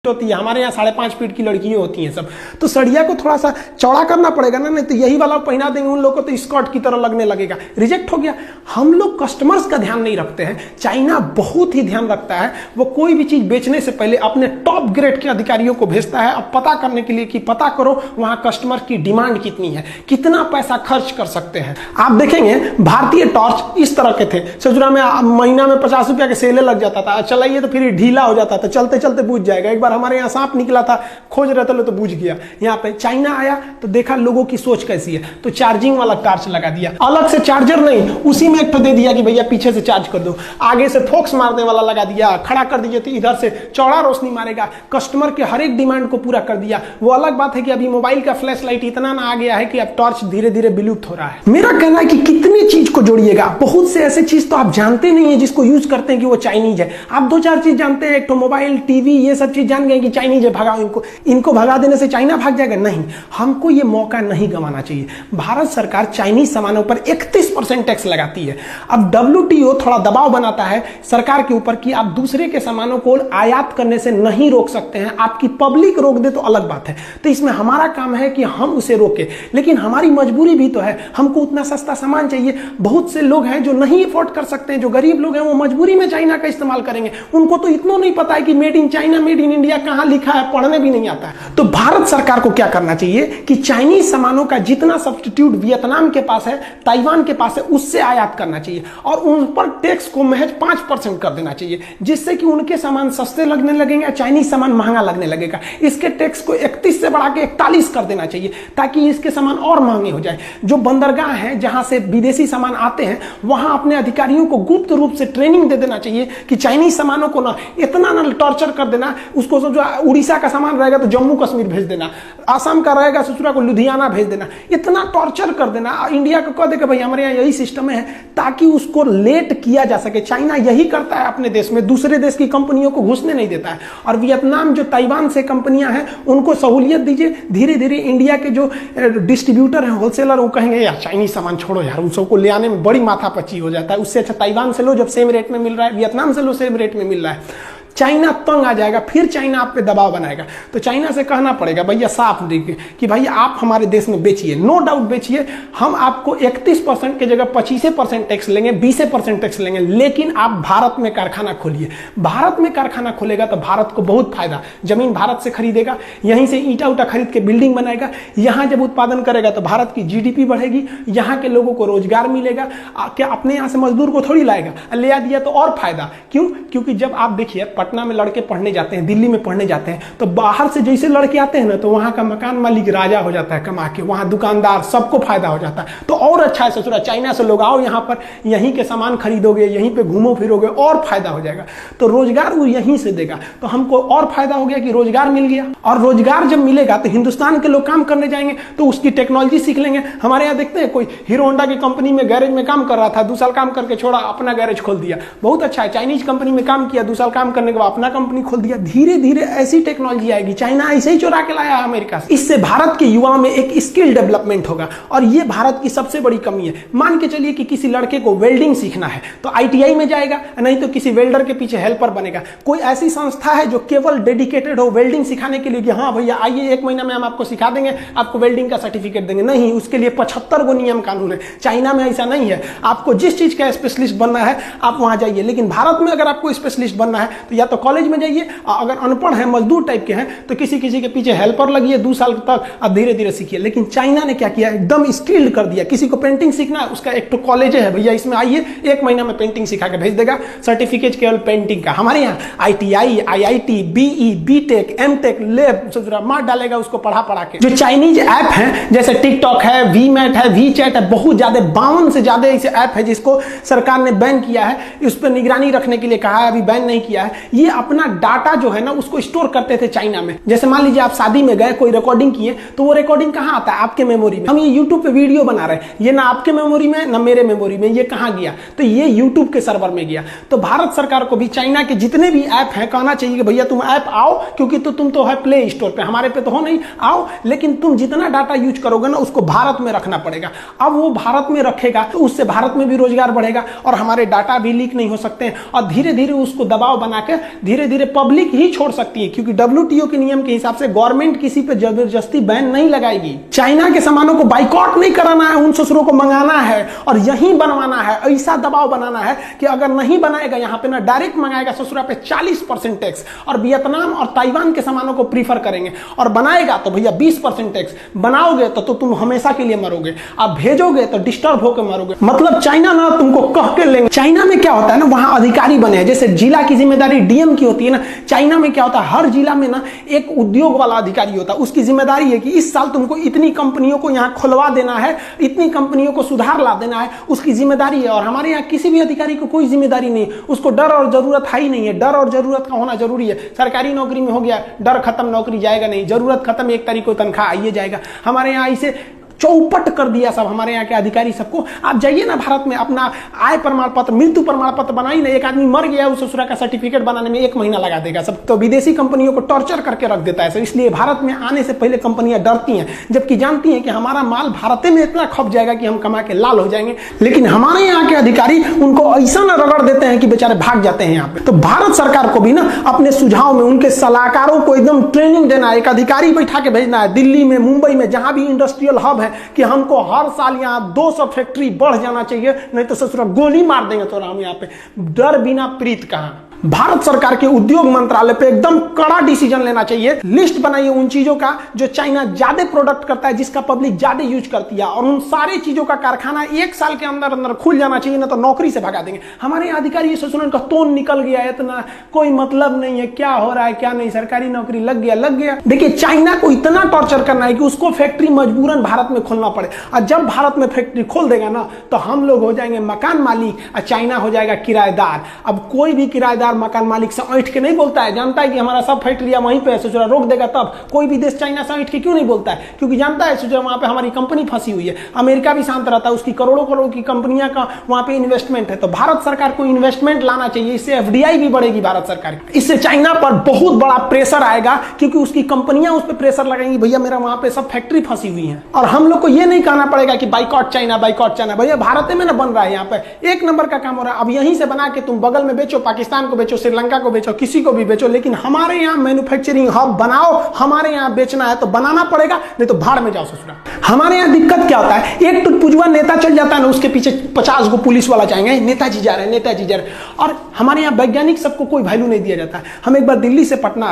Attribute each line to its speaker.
Speaker 1: होती है, हमारे यहाँ 5.5 फीट की लड़कियां होती हैं सब। तो सड़िया को थोड़ा सा चौड़ा करना पड़ेगा ना, नहीं तो यही वाला पहना देंगे उन लोगों को तो स्कर्ट की तरह लगने लगेगा, रिजेक्ट हो गया। हम लोग कस्टमर्स का ध्यान नहीं रखते हैं, चाइना बहुत ही ध्यान रखता है। वो कोई भी चीज बेचने से पहले अपने टॉप ग्रेड के अधिकारियों को भेजता है अब पता करने के लिए कि पता करो वहां कस्टमर की डिमांड कितनी है, कितना पैसा खर्च कर सकते हैं। आप देखेंगे भारतीय टॉर्च इस तरह के थे, ससुरा में महीना में 50 रुपया के सेले लग जाता था, चलाइए तो फिर ढीला हो जाता था, चलते चलते बुझ जाएगा। एक बार हमारे यहाँ सांप निकला था, खोज रहे थे तो बुझ गया। यहाँ पे चाइना आया तो देखा लोगों की सोच कैसी है, तो चार्जिंग वाला टॉर्च लगा दिया, अलग से चार्जर नहीं, उसी में एक तो दे दिया कि भैया पीछे से चार्ज कर दो, आगे से फोक्स मारने वाला लगा दिया, खड़ा कर दीजिए तो इधर से चौड़ा रोशनी मारेगा, कस्टमर के हर एक डिमांड को पूरा कर दिया। वो अलग बात है कि अभी मोबाइल का फ्लैश लाइट इतना ना आ गया है कि अब टॉर्च धीरे धीरे विलुप्त हो रहा है। मेरा कहना है कि कितनी चीज को जोड़िएगा, बहुत से ऐसे चीज तो आप जानते नहीं है जिसको यूज करते हैं कि वो चाइनीज है। आप 2-4 चीज जानते हैं, एक तो मोबाइल, टीवी, ये सब चीज जान गए कि चाइनीज है, भगाओ इनको भगा देने से चाइना भाग जाएगा। नहीं, हमको ये मौका नहीं गंवाना चाहिए। भारत सरकार चाइनीज सामानों पर 31% टैक्स लगाती है। अब WTO थोड़ा दबाव बनाता है सरकार के ऊपर कि आप दूसरे के सामानों को आयात करने से नहीं रोक सकते हैं, आपकी पब्लिक रोक दे तो अलग बात है। तो इसमें हमारा काम है कि हम उसे रोके, लेकिन हमारी मजबूरी भी तो है, हमको उतना सस्ता सामान चाहिए। बहुत से लोग हैं जो नहीं अफोर्ड कर सकते हैं, जो गरीब लोग हैं वो मजबूरी में चाइना का इस्तेमाल करेंगे। उनको तो इतना नहीं पता है कि made in China, made in India कहां लिखा है, पढ़ने भी नहीं आता है। तो भारत सरकार को क्या करना चाहिए कि चाइनीज सामानों का जितना सब्स्टिट्यूट वियतनाम के पास है, ताइवान के पास है, उससे आयात करना चाहिए और उन पर टैक्स को महज 5% कर देना चाहिए, जिससे कि उनके सामान सस्ते लगने लगेंगे, चाइनीज सामान महंगा लगने लगेगा। इसके टैक्स को 31 से बढ़ा के 41 कर देना चाहिए ताकि इसके सामान और महंगे हो जाए। जो बंदरगाह है जहां से विदेशी सामान आते हैं, वहां अपने अधिकारियों को गुप्त रूप से ट्रेनिंग दे देना चाहिए कि चाइनीज सामानों को ना इतना ना टॉर्चर कर देना, उसको जो उड़ीसा का सामान रहेगा तो जम्मू कश्मीर भेज देना, आसाम का रहेगा ससुरा को लुधियाना भेज देना, इतना टॉर्चर कर देना। इंडिया को कह देगा भाई हमारे यहाँ यही सिस्टम है, ताकि उसको लेट किया जा सके। चाइना यही करता है अपने देश में, दूसरे देश की कंपनियों को घुसने नहीं देता है। और वियतनाम जो ताइवान से कंपनियां हैं उनको सहूलियत दीजिए, धीरे धीरे इंडिया के जो डिस्ट्रीब्यूटर हैं, होलसेलर, वो कहेंगे यार चाइनीज सामान छोड़ो यार, उन सबको ले आने में बड़ी माथापच्ची हो जाता है, उससे अच्छा ताइवान से लो, जब सेम रेट में मिल रहा है, वियतनाम से लो सेम रेट में मिल रहा है। चाइना तंग आ जाएगा, फिर चाइना आप पे दबाव बनाएगा। तो चाइना से कहना पड़ेगा भैया साफ देखिए कि भैया आप हमारे देश में बेचिए, नो डाउट बेचिए, हम आपको 31% की जगह 25% टैक्स लेंगे, 20% टैक्स लेंगे, लेकिन आप भारत में कारखाना खोलिए। भारत में कारखाना खोलेगा तो भारत को बहुत फायदा, जमीन भारत से खरीदेगा, यहीं से ईटा उटा खरीद के बिल्डिंग बनाएगा, यहां जब उत्पादन करेगा तो भारत की GDP बढ़ेगी, यहां के लोगों को रोजगार मिलेगा। क्या अपने यहां से मजदूर को थोड़ी लाएगा, ले आ दिया तो और फायदा। क्यों? क्योंकि जब आप देखिए पटना में लड़के पढ़ने जाते हैं, दिल्ली में पढ़ने जाते हैं, तो बाहर से जैसे लड़के आते हैं ना, तो वहां का मकान मालिक राजा हो जाता है कमा के, वहां दुकानदार, सबको फायदा हो जाता है। तो और अच्छा है ससुरा, चाइना से लोग आओ यहाँ पर, यहीं के सामान खरीदोगे, यहीं पे घूमो फिरोगे, और फायदा हो जाएगा। तो रोजगार वो यहीं से देगा, तो हमको और फायदा हो गया कि रोजगार मिल गया। और रोजगार जब मिलेगा तो हिंदुस्तान के लोग काम करने जाएंगे, तो उसकी टेक्नोलॉजी सीख लेंगे। हमारे यहाँ देखते हैं कोई हीरो होंडा की कंपनी में गैरेज में काम कर रहा था, 2 साल काम करके छोड़ा, अपना गैरेज खोल दिया, बहुत अच्छा है। चाइनीज कंपनी में काम किया, 2 साल काम करने के बाद अपना कंपनी खोल दिया। धीरे धीरे ऐसी टेक्नोलॉजी आएगी, चाइना ऐसे ही चुरा के लाया अमेरिका से। इससे भारत के युवाओं में एक स्किल डेवलपमेंट होगा, और ये भारत की सबसे बड़ी कमी है। मान के चलिए कि किसी लड़के को वेल्डिंग सीखना है तो ITI में जाएगा, नहीं तो किसी वेल्डर के पीछे हेल्पर बनेगा। कोई ऐसी संस्था है जो केवल डेडिकेटेड हो वेल्डिंग सिखाने के लिए कि हाँ भैया आइए 1 महीना में हम आपको सिखा देंगे, आपको वेल्डिंग का सर्टिफिकेट देंगे? नहीं, उसके लिए 75 गो नियम कानून है। चाइना में ऐसा नहीं है, आपको जिस चीज का स्पेशलिस्ट बनना है आप वहां जाइए। लेकिन भारत में अगर आपको स्पेशलिस्ट बनना है तो या तो कॉलेज में जाइए, अगर अनपढ़ है, मजदूर टाइप के हैं, तो किसी के पीछे हेल्पर लगिए 2 साल तक, अब धीरे धीरे सीखिए। लेकिन चाइना ने क्या किया, एकदम स्किल्ड कर दिया। किसी को पेंटिंग सीखना है, उसका एक तो कॉलेज है भैया, इसमें आइए 1 महीना में पेंटिंग सिखा के भेज देगा, सर्टिफिकेट केवल पेंटिंग का। हमारे यहाँ ITI, IIT, BE, BTech, MTech, lab मार डालेगा उसको पढ़ा के। जो चाइनीज ऐप है जैसे टिकटॉक है, वीमैट है, वीचैट है, बहुत ज्यादा 52 से ज्यादा ऐसे ऐप है जिसको सरकार ने बैन किया है, उस पर निगरानी रखने के लिए कहा है, अभी बैन नहीं किया है। ये अपना डाटा जो है ना उसको स्टोर करते थे चाइना में। जैसे मान लीजिए आप शादी में गए, कोई रिकॉर्डिंग किए, तो वो रिकॉर्डिंग कहां आता है? आपके मेमोरी में। हम ये यूट्यूब पे वीडियो बना रहे हैं, ये ना आपके मेमोरी में ना मेरे मेमोरी में, ये कहां गया? तो ये यूट्यूब के सर्वर में गया। तो भारत सरकार को भी चाइना के जितने भी ऐप हैं कहना चाहिए कि भैया तुम ऐप आओ, क्योंकि तुम तो है प्ले स्टोर पे, हमारे पे तो हो नहीं, आओ, लेकिन तुम जितना डाटा यूज करोगे ना उसको भारत में रखना पड़ेगा। अब वो भारत में रखेगा तो उससे भारत में भी रोजगार बढ़ेगा और हमारे डाटा भी लीक नहीं हो सकते हैं। और धीरे धीरे उसको दबाव बना के धीरे धीरे पब्लिक ही छोड़ सकती है, क्योंकि WTO के नियम के हिसाब से गवर्नमेंट किसी पे जबरदस्ती बैन नहीं लगाएगी। चाइना के सामानों को बाइकआउट नहीं कराना है, उन ससुरों को मंगाना है और यहीं बनवाना है। ऐसा दबाव बनाना है कि अगर नहीं बनाएगा यहाँ पे ना, डायरेक्ट मंगाएगा ससुरा पे 40% टैक्स, और वियतनाम और ताइवान के सामानों को प्रीफर करेंगे, और बनाएगा तो भैया 20% टैक्स। बनाओगे तो तुम हमेशा के लिए मरोगे, आप भेजोगे तो डिस्टर्ब होकर मरोगे। मतलब चाइना ना तुमको कह के लेंगे। चाइना में क्या होता है ना, वहां अधिकारी बने हैं, जैसे जिला की जिम्मेदारी DM की होती है ना, चाइना में क्या होता है, हर जिला में ना एक उद्योग वाला अधिकारी होता है। उसकी जिम्मेदारी है कि इस साल तुमको इतनी कंपनियों को यहाँ खुलवा देना है, इतनी कंपनियों को सुधार ला देना है, उसकी जिम्मेदारी है। और हमारे यहाँ किसी भी अधिकारी को कोई जिम्मेदारी नहीं, उसको डर और जरूरत है ही नहीं है। डर और जरूरत का होना जरूरी है। सरकारी नौकरी में हो गया, डर खत्म, नौकरी जाएगा नहीं, जरूरत खत्म, 1 तारीख को तनख्वाह आइए जाएगा। हमारे यहाँ इसे चौपट कर दिया सब, हमारे यहाँ के अधिकारी सबको। आप जाइए ना भारत में, अपना आय प्रमाण पत्र, मृत्यु प्रमाण पत्र बनाइए ना, एक आदमी मर गया, उस ससुरा का सर्टिफिकेट बनाने में 1 महीना लगा देगा सब। तो विदेशी कंपनियों को टॉर्चर करके रख देता है सब। इसलिए भारत में आने से पहले कंपनियां डरती हैं, जबकि जानती हैं कि हमारा माल भारत में इतना खप जाएगा कि हम कमा के लाल हो जाएंगे। लेकिन हमारे यहाँ के अधिकारी उनको ऐसा ना रगड़ देते हैं कि बेचारे भाग जाते हैं यहाँ पे। तो भारत सरकार को भी ना अपने सुझाव में उनके सलाहकारों को एकदम ट्रेनिंग देना है, एक अधिकारी बैठा के भेजना है दिल्ली में, मुंबई में, जहां भी इंडस्ट्रियल हब है, कि हमको हर साल यहाँ 200 फैक्ट्री बढ़ जाना चाहिए, नहीं तो ससुरा गोली मार देंगे तोरा हम यहाँ पे। डर बिना प्रीत कहाँ। भारत सरकार के उद्योग मंत्रालय पे एकदम कड़ा डिसीजन लेना चाहिए। लिस्ट बनाइए उन चीजों का जो चाइना ज्यादा प्रोडक्ट करता है, जिसका पब्लिक ज्यादा यूज करती है, और उन सारी चीजों का कारखाना 1 साल के अंदर अंदर खुल जाना चाहिए, ना तो नौकरी से भगा देंगे। हमारे अधिकारी ये सोचना का तोन निकल गया है, इतना कोई मतलब नहीं है, क्या हो रहा है क्या नहीं, सरकारी नौकरी लग गया। देखिए चाइना को इतना टॉर्चर करना है कि उसको फैक्ट्री मजबूरन भारत में खोलना पड़े, और जब भारत में फैक्ट्री खोल देगा ना, तो हम लोग हो जाएंगे मकान मालिक और चाइना हो जाएगा किराएदार। अब कोई भी किराएदार मकान मालिक से ऐठ के नहीं बोलता है, जानता है कि हमारा सब फैक्ट्रियां वहीं पे है, सोचरा रोक देगा तब। कोई भी देश चाइना से ऐठ के क्यों नहीं बोलता है, क्योंकि जानता है सोचरा वहां पे हमारी कंपनी फंसी हुई है। अमेरिका भी शांत रहता है, उसकी करोड़ों करोड़ की कंपनियां का वहां पे इन्वेस्टमेंट है। तो भारत सरकार को इन्वेस्टमेंट लाना चाहिए, इससे FDI भी बढ़ेगी भारत सरकार की। इससे चाइना पर बहुत बड़ा प्रेशर आएगा, क्योंकि उसकी कंपनियां उस पर प्रेशर लगाएंगी, भैया मेरा वहां पे सब फैक्ट्री फंसी हुई है। और हम लोग को यह नहीं कहना पड़ेगा कि बाइकआउट चाइना, बाइकआउट चाइना। भैया भारत में ना बन रहा है, यहाँ पे 1 नंबर का काम हो रहा है। अब यहीं से बना के तुम बगल में बेचो, पाकिस्तान को बेचो, श्रीलंका को बेचो, किसी को भी बेचो, लेकिन हमारे यहाँ मैन्युफैक्चरिंग हब बनाओ। हमारे यहाँ बेचना है तो बनाना पड़ेगा, नहीं तो भाड़ में जाओ ससुरा। हमारे यहाँ दिक्कत क्या होता है, एक टुटपुजुआ नेता चल जाता है ना, उसके पीछे 50 गो पुलिस वाला जाएंगे, नेताजी जा रहे हैं, नेताजी जा रहे हैं। और हमारे यहाँ वैज्ञानिक सबको कोई वैल्यू नहीं दिया जाता है। हम एक बार दिल्ली से पटना